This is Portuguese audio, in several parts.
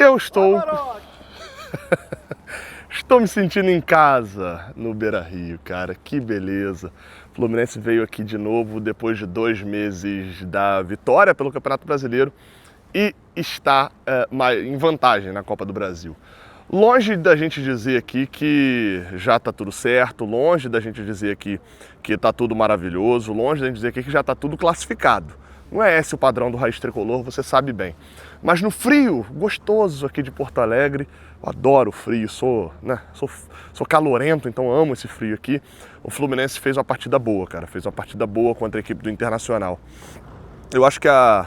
Eu estou... Estou me sentindo em casa no Beira-Rio, cara, que beleza. O Fluminense veio aqui de novo depois de 2 meses da vitória pelo Campeonato Brasileiro e está em vantagem na Copa do Brasil. Longe da gente dizer aqui que já está tudo certo, longe da gente dizer aqui que está tudo maravilhoso, longe da gente dizer aqui que já está tudo classificado. Não é esse o padrão do Raiz Tricolor, você sabe bem. Mas no frio gostoso aqui de Porto Alegre, eu adoro o frio, sou calorento, então amo esse frio aqui. O Fluminense fez uma partida boa, cara, fez uma partida boa contra a equipe do Internacional. Eu acho que a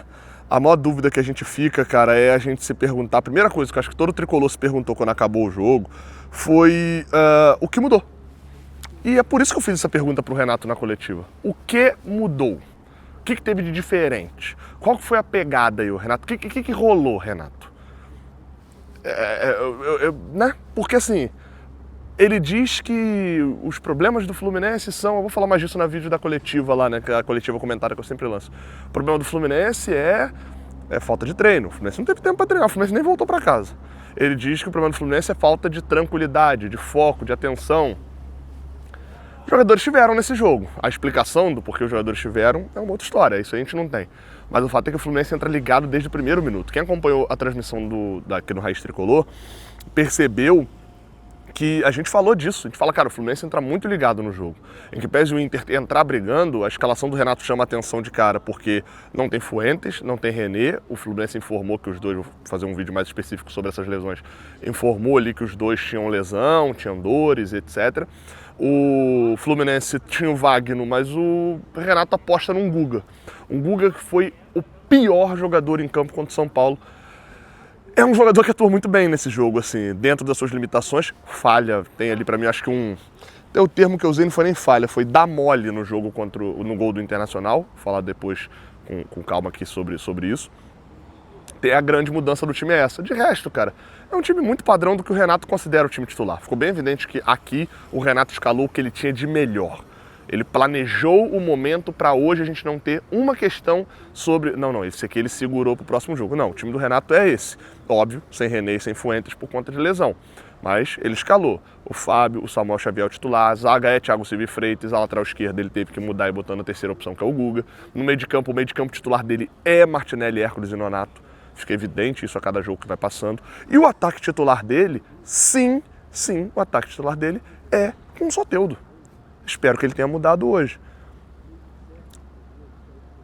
maior dúvida que a gente fica, cara, é a gente se perguntar, a primeira coisa que eu acho que todo tricolor se perguntou quando acabou o jogo, foi o que mudou. E é por isso que eu fiz essa pergunta pro Renato na coletiva. O que mudou? O que teve de diferente? Qual foi a pegada aí, Renato? O que rolou, Renato? Né? Porque assim, ele diz que os problemas do Fluminense são... Eu vou falar mais disso na vídeo da coletiva lá, né? Que é a coletiva comentária que eu sempre lanço. O problema do Fluminense é falta de treino. O Fluminense não teve tempo para treinar, o Fluminense nem voltou para casa. Ele diz que o problema do Fluminense é falta de tranquilidade, de foco, de atenção. Os jogadores tiveram nesse jogo. A explicação do porquê os jogadores tiveram é uma outra história, isso a gente não tem. Mas o fato é que o Fluminense entra ligado desde o primeiro minuto. Quem acompanhou a transmissão aqui no Raiz Tricolor percebeu que a gente falou disso. A gente fala, cara, o Fluminense entra muito ligado no jogo. Em que pese o Inter entrar brigando, a escalação do Renato chama a atenção de cara, porque não tem Fuentes, não tem René. O Fluminense informou que os dois, vou fazer um vídeo mais específico sobre essas lesões, informou ali que os dois tinham lesão, tinham dores, etc. O Fluminense tinha o Wagner, mas o Renato aposta num Guga. Um Guga que foi o pior jogador em campo contra o São Paulo. É um jogador que atua muito bem nesse jogo, assim, dentro das suas limitações. Falha, tem ali pra mim, acho que até o termo que eu usei não foi nem falha, foi dar mole no jogo no gol do Internacional. Vou falar depois com calma aqui sobre isso. A grande mudança do time é essa. De resto, cara, é um time muito padrão do que o Renato considera o time titular. Ficou bem evidente que aqui o Renato escalou o que ele tinha de melhor. Ele planejou o momento para hoje a gente não ter uma questão sobre... Não, esse aqui ele segurou para o próximo jogo. Não, o time do Renato é esse. Óbvio, sem René e sem Fuentes por conta de lesão. Mas ele escalou. O Fábio, o Samuel Xavier o titular, a zaga é Thiago Silva e Freitas, a lateral esquerda ele teve que mudar e botar na terceira opção, que é o Guga. No meio de campo, o meio de campo titular dele é Martinelli, Hércules e Nonato. Fica evidente isso a cada jogo que vai passando. E o ataque titular dele, sim, o ataque titular dele é com o Soteldo. Espero que ele tenha mudado hoje.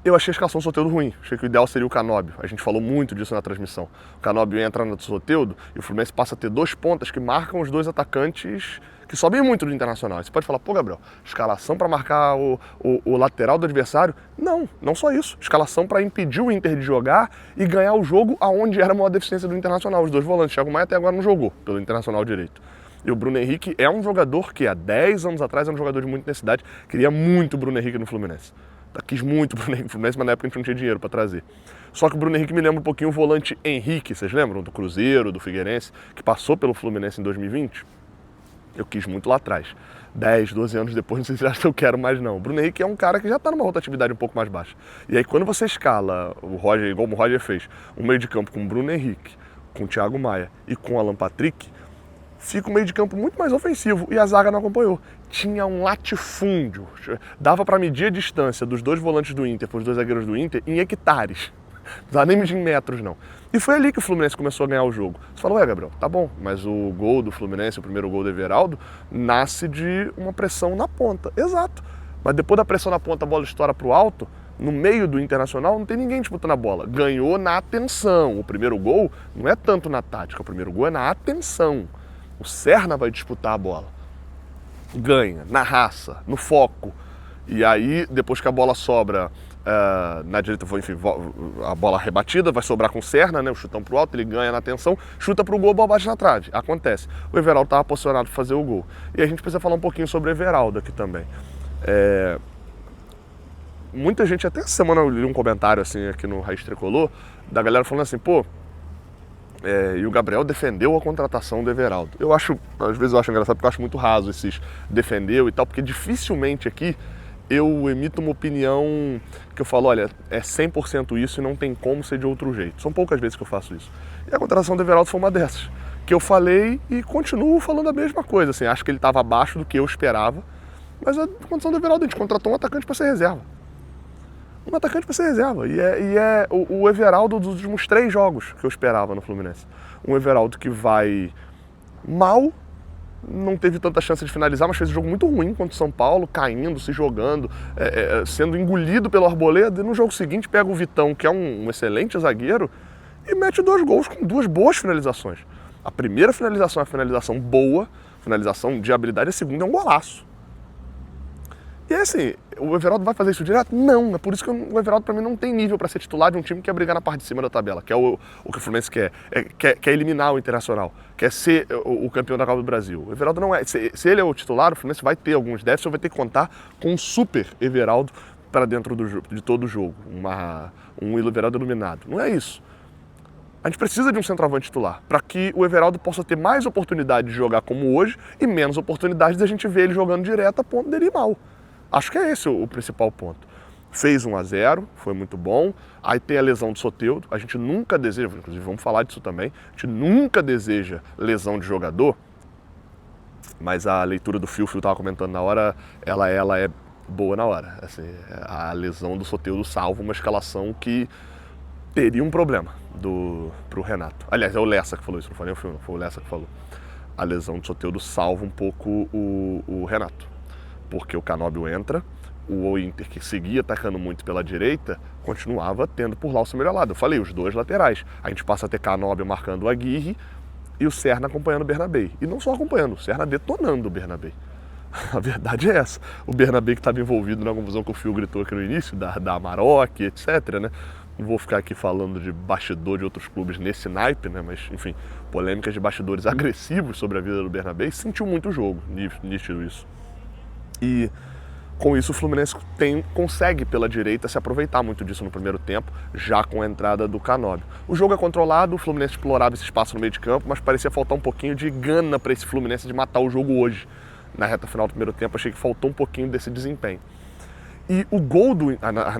Eu achei a escalação do Soteldo ruim. Achei que o ideal seria o Canóbio. A gente falou muito disso na transmissão. O Canóbio entra no Soteldo e o Fluminense passa a ter 2 pontas que marcam os 2 atacantes que sobem muito do Internacional. Você pode falar, pô, Gabriel, escalação para marcar o lateral do adversário? Não só isso. Escalação para impedir o Inter de jogar e ganhar o jogo aonde era a maior deficiência do Internacional. Os 2 volantes. Thiago Maia até agora não jogou pelo Internacional direito. E o Bruno Henrique é um jogador que há 10 anos atrás era um jogador de muita necessidade. Queria muito o Bruno Henrique no Fluminense. Quis muito o Bruno Henrique no Fluminense, mas na época a gente não tinha dinheiro para trazer. Só que o Bruno Henrique me lembra um pouquinho o volante Henrique, vocês lembram? Do Cruzeiro, do Figueirense, que passou pelo Fluminense em 2020. Eu quis muito lá atrás. 10, 12 anos depois, não sei se acha que eu quero mais não. O Bruno Henrique é um cara que já está numa rotatividade um pouco mais baixa. E aí quando você escala o Roger, igual o Roger fez, um meio de campo com o Bruno Henrique, com o Thiago Maia e com o Alan Patrick, fica um meio de campo muito mais ofensivo e a zaga não acompanhou. Tinha um latifúndio. Dava para medir a distância dos 2 volantes do Inter para os 2 zagueiros do Inter em hectares. Não dava nem medir em metros, não. E foi ali que o Fluminense começou a ganhar o jogo. Você falou, Gabriel, tá bom, mas o gol do Fluminense, o primeiro gol do Everaldo, nasce de uma pressão na ponta. Exato. Mas depois da pressão na ponta, a bola estoura pro alto, no meio do Internacional não tem ninguém disputando a bola. Ganhou na atenção. O primeiro gol não é tanto na tática, o primeiro gol é na atenção. O Serna vai disputar a bola. Ganha, na raça, no foco. E aí, depois que a bola sobra na direita, enfim, a bola rebatida, vai sobrar com o Serna, né? O chutão pro alto, ele ganha na atenção, chuta pro gol, a bola bate na trave. Acontece. O Everaldo estava posicionado para fazer o gol. E a gente precisa falar um pouquinho sobre o Everaldo aqui também. Muita gente, até essa semana eu li um comentário assim aqui no Raiz Tricolor, da galera falando assim, pô, e o Gabriel defendeu a contratação do Everaldo. Às vezes eu acho engraçado porque eu acho muito raso esses defendeu e tal, porque dificilmente aqui eu emito uma opinião que eu falo, olha, é 100% isso e não tem como ser de outro jeito. São poucas vezes que eu faço isso. E a contratação do Everaldo foi uma dessas, que eu falei e continuo falando a mesma coisa, assim, acho que ele estava abaixo do que eu esperava, mas a contratação do Everaldo, a gente contratou um atacante para ser reserva. Um atacante para ser reserva. E é o Everaldo dos últimos 3 jogos que eu esperava no Fluminense. Um Everaldo que vai mal, não teve tanta chance de finalizar, mas fez um jogo muito ruim contra o São Paulo, caindo, se jogando, sendo engolido pelo Arboleda. E no jogo seguinte pega o Vitão, que é um excelente zagueiro, e mete 2 gols com 2 boas finalizações. A primeira finalização é a finalização boa, finalização de habilidade, a segunda é um golaço. E é assim, o Everaldo vai fazer isso direto? Não, é por isso que o Everaldo para mim não tem nível para ser titular de um time que quer brigar na parte de cima da tabela, que é o que o Fluminense quer, quer eliminar o Internacional, quer ser o campeão da Copa do Brasil. O Everaldo não é, se ele é o titular, o Fluminense vai ter alguns déficits ou vai ter que contar com um super Everaldo para dentro de todo o jogo, um Everaldo iluminado. Não é isso. A gente precisa de um centroavante titular, para que o Everaldo possa ter mais oportunidade de jogar como hoje e menos oportunidade de a gente ver ele jogando direto a ponto dele ir mal. Acho que é esse o principal ponto. Fez 1-0, foi muito bom. Aí tem a lesão do Soteldo. A gente nunca deseja, inclusive vamos falar disso também, a gente nunca deseja lesão de jogador, mas a leitura do Fio estava comentando na hora, ela é boa na hora. Assim, a lesão do Soteldo salva uma escalação que teria um problema pro Renato. Aliás, é o Lessa que falou isso, não foi nem o Fio, não, foi o Lessa que falou. A lesão do Soteldo salva um pouco o Renato. Porque o Canóbio entra, o Inter, que seguia atacando muito pela direita, continuava tendo por lá o seu melhor lado. Eu falei, os 2 laterais. A gente passa a ter Canóbio marcando o Aguirre e o Serna acompanhando o Bernabé. E não só acompanhando, o Serna detonando o Bernabé. A verdade é essa. O Bernabé que estava envolvido na confusão que o Fio gritou aqui no início, da Amarok, etc, né? Não vou ficar aqui falando de bastidor de outros clubes nesse naipe, né? Mas, enfim, polêmicas de bastidores agressivos sobre a vida do Bernabé, e sentiu muito o jogo, nítido isso. E com isso o Fluminense consegue pela direita se aproveitar muito disso no primeiro tempo, já com a entrada do Canóbio. O jogo é controlado, o Fluminense explorava esse espaço no meio de campo, mas parecia faltar um pouquinho de gana para esse Fluminense de matar o jogo hoje. Na reta final do primeiro tempo achei que faltou um pouquinho desse desempenho. E o gol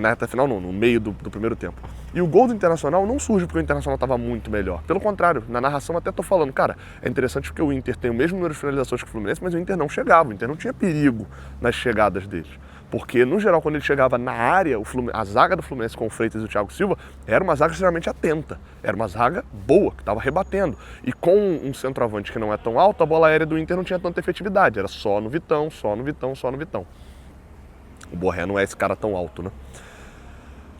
na reta final não, no meio do primeiro tempo. E o gol do Internacional não surge porque o Internacional estava muito melhor. Pelo contrário, na narração até tô falando, cara, é interessante porque o Inter tem o mesmo número de finalizações que o Fluminense, mas o Inter não chegava, o Inter não tinha perigo nas chegadas deles. Porque, no geral, quando ele chegava na área, a zaga do Fluminense com o Freitas e o Thiago Silva era uma zaga extremamente atenta. Era uma zaga boa, que estava rebatendo. E com um centroavante que não é tão alto, a bola aérea do Inter não tinha tanta efetividade. Era só no Vitão, só no Vitão, só no Vitão. O Borré não é esse cara tão alto, né?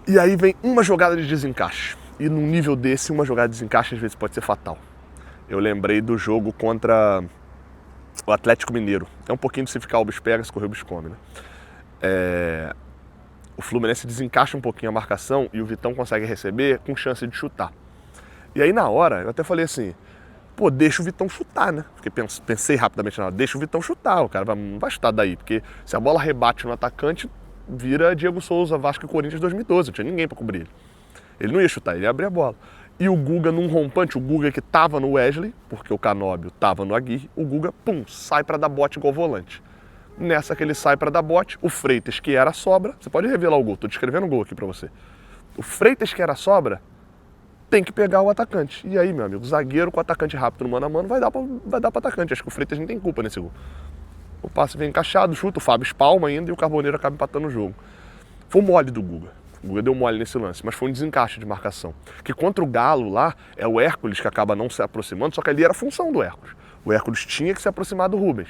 E aí vem uma jogada de desencaixe. E num nível desse, uma jogada de desencaixe às vezes pode ser fatal. Eu lembrei do jogo contra o Atlético Mineiro. É um pouquinho de se ficar o bicho pega, se correr o bicho come, né? O Fluminense desencaixa um pouquinho a marcação e o Vitão consegue receber com chance de chutar. E aí na hora, eu até falei assim, pô, deixa o Vitão chutar, né? Porque pensei rapidamente na hora, deixa o Vitão chutar, o cara não vai chutar daí, porque se a bola rebate no atacante, vira Diego Souza, Vasco e Corinthians 2012, não tinha ninguém pra cobrir ele. Ele não ia chutar, ele ia abrir a bola. E o Guga num rompante, o Guga que tava no Wesley, porque o Canóbio tava no Aguirre, o Guga, pum, sai pra dar bote igual volante. Nessa que ele sai pra dar bote, o Freitas, que era a sobra, você pode revelar o gol, tô descrevendo o gol aqui pra você. O Freitas, que era a sobra, tem que pegar o atacante. E aí, meu amigo, zagueiro com atacante rápido no mano a mano vai dar pro atacante. Acho que o Freitas não tem culpa nesse gol. O passe vem encaixado, chuta, o Fábio espalma ainda e o Carboneiro acaba empatando o jogo. Foi um mole do Guga. O Guga deu mole nesse lance, mas foi um desencaixe de marcação. Que contra o Galo lá, é o Hércules que acaba não se aproximando, só que ali era a função do Hércules. O Hércules tinha que se aproximar do Rubens.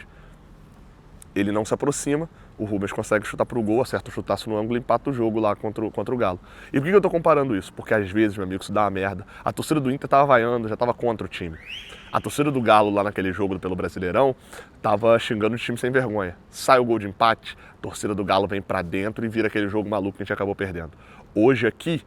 Ele não se aproxima, o Rubens consegue chutar pro gol, acerta o chutaço no ângulo e empata o jogo lá contra o Galo. E por que eu tô comparando isso? Porque às vezes, meu amigo, isso dá uma merda. A torcida do Inter tava vaiando, já tava contra o time. A torcida do Galo lá naquele jogo pelo Brasileirão tava xingando o time sem vergonha. Sai o gol de empate, a torcida do Galo vem pra dentro e vira aquele jogo maluco que a gente acabou perdendo. Hoje aqui,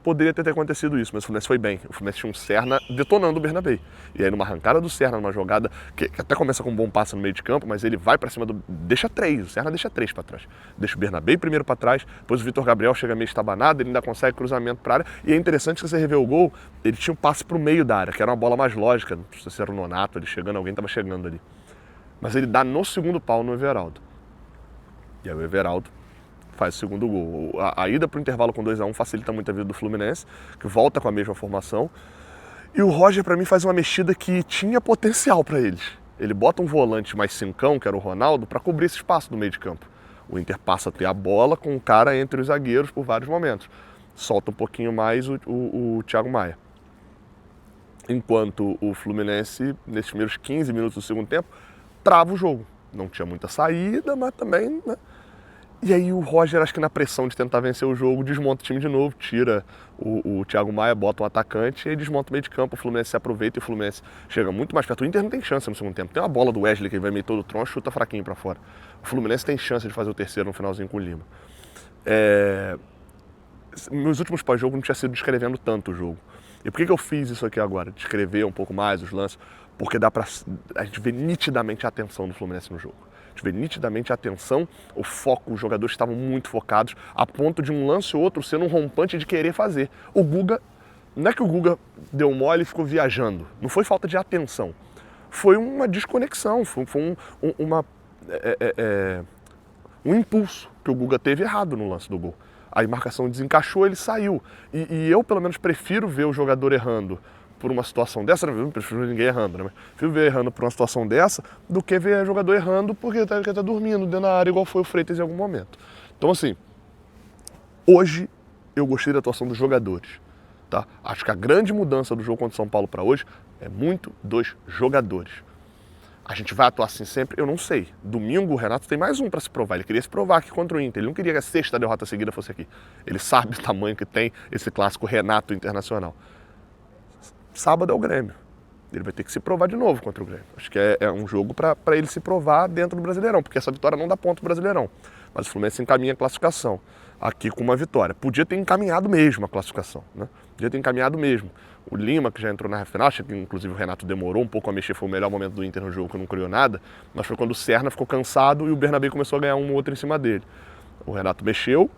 poderia ter acontecido isso, mas o Fluminense foi bem. O Fluminense tinha um Serna detonando o Bernabé. E aí numa arrancada do Serna, numa jogada que até começa com um bom passe no meio de campo, mas ele vai pra cima do... Deixa 3, o Serna deixa 3 pra trás. Deixa o Bernabé primeiro pra trás, depois o Vitor Gabriel chega meio estabanado, ele ainda consegue cruzamento pra área. E é interessante que você revê o gol, ele tinha um passe pro meio da área, que era uma bola mais lógica, não precisa ser o Nonato, ele chegando, alguém tava chegando ali. Mas ele dá no segundo pau no Everaldo. E aí o Everaldo faz o segundo gol. A ida para o intervalo com 2-1 facilita muito a vida do Fluminense, que volta com a mesma formação. E o Roger, pra mim, faz uma mexida que tinha potencial pra eles. Ele bota um volante mais cincão, que era o Ronaldo, pra cobrir esse espaço do meio de campo. O Inter passa a ter a bola com o cara entre os zagueiros por vários momentos. Solta um pouquinho mais o Thiago Maia. Enquanto o Fluminense, nesses primeiros 15 minutos do segundo tempo, trava o jogo. Não tinha muita saída, mas também, né? E aí o Roger, acho que na pressão de tentar vencer o jogo, desmonta o time de novo, tira o Thiago Maia, bota um atacante e aí desmonta o meio de campo, o Fluminense se aproveita e o Fluminense chega muito mais perto. O Inter não tem chance no segundo tempo. Tem uma bola do Wesley que ele vai meio todo tronco, chuta fraquinho pra fora. O Fluminense tem chance de fazer o terceiro no finalzinho com o Lima. Meus últimos pós-jogo não tinha sido descrevendo tanto o jogo. E por que eu fiz isso aqui agora? Descrever um pouco mais os lances, porque dá pra a gente ver nitidamente a atenção do Fluminense no jogo. A gente vê nitidamente a atenção, o foco, os jogadores estavam muito focados, a ponto de um lance ou outro sendo um rompante de querer fazer. O Guga, não é que o Guga deu mole e ficou viajando, não foi falta de atenção, foi uma desconexão, foi um impulso que o Guga teve errado no lance do gol. A marcação desencaixou, ele saiu. E eu, pelo menos, prefiro ver o jogador errando por uma situação dessa, não prefiro ninguém errando, né? Mas prefiro ver errando por uma situação dessa do que ver o jogador errando porque tá dormindo dentro da área, igual foi o Freitas em algum momento. Então, assim, hoje eu gostei da atuação dos jogadores. Tá? Acho que a grande mudança do jogo contra o São Paulo para hoje é muito dos jogadores. A gente vai atuar assim sempre? Eu não sei. Domingo o Renato tem mais um para se provar. Ele queria se provar aqui contra o Inter. Ele não queria que a sexta derrota seguida fosse aqui. Ele sabe o tamanho que tem esse clássico Renato Internacional. Sábado é o Grêmio. Ele vai ter que se provar de novo contra o Grêmio. Acho que é um jogo para ele se provar dentro do Brasileirão, porque essa vitória não dá ponto pro Brasileirão. Mas o Fluminense encaminha a classificação aqui com uma vitória. Podia ter encaminhado mesmo a classificação, né? Podia ter encaminhado mesmo. O Lima, que já entrou na final, acho que inclusive o Renato demorou um pouco a mexer, foi o melhor momento do Inter no jogo, que não criou nada, mas foi quando o Serna ficou cansado e o Bernabéu começou a ganhar um ou outro em cima dele. O Renato mexeu,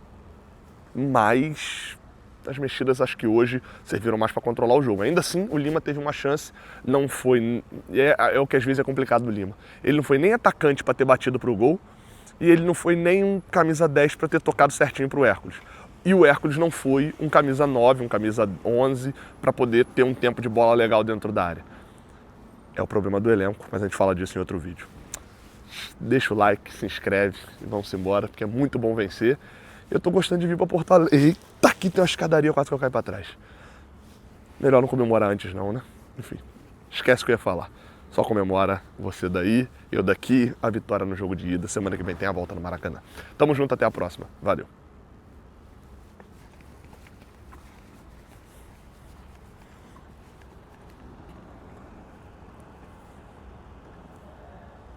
mas as mexidas acho que hoje serviram mais para controlar o jogo. Ainda assim, o Lima teve uma chance, não foi... É o que às vezes é complicado do Lima. Ele não foi nem atacante para ter batido pro gol, e ele não foi nem um camisa 10 para ter tocado certinho pro Hércules. E o Hércules não foi um camisa 9, um camisa 11 para poder ter um tempo de bola legal dentro da área. É o problema do elenco, mas a gente fala disso em outro vídeo. Deixa o like, se inscreve e vamos embora, porque é muito bom vencer. Eu tô gostando de vir para Porto Alegre. Eita, aqui tem uma escadaria quase que eu caio para trás. Melhor não comemorar antes não, né? Enfim, esquece o que eu ia falar. Só comemora você daí, eu daqui, a vitória no jogo de ida. Semana que vem tem a volta no Maracanã. Tamo junto, até a próxima. Valeu.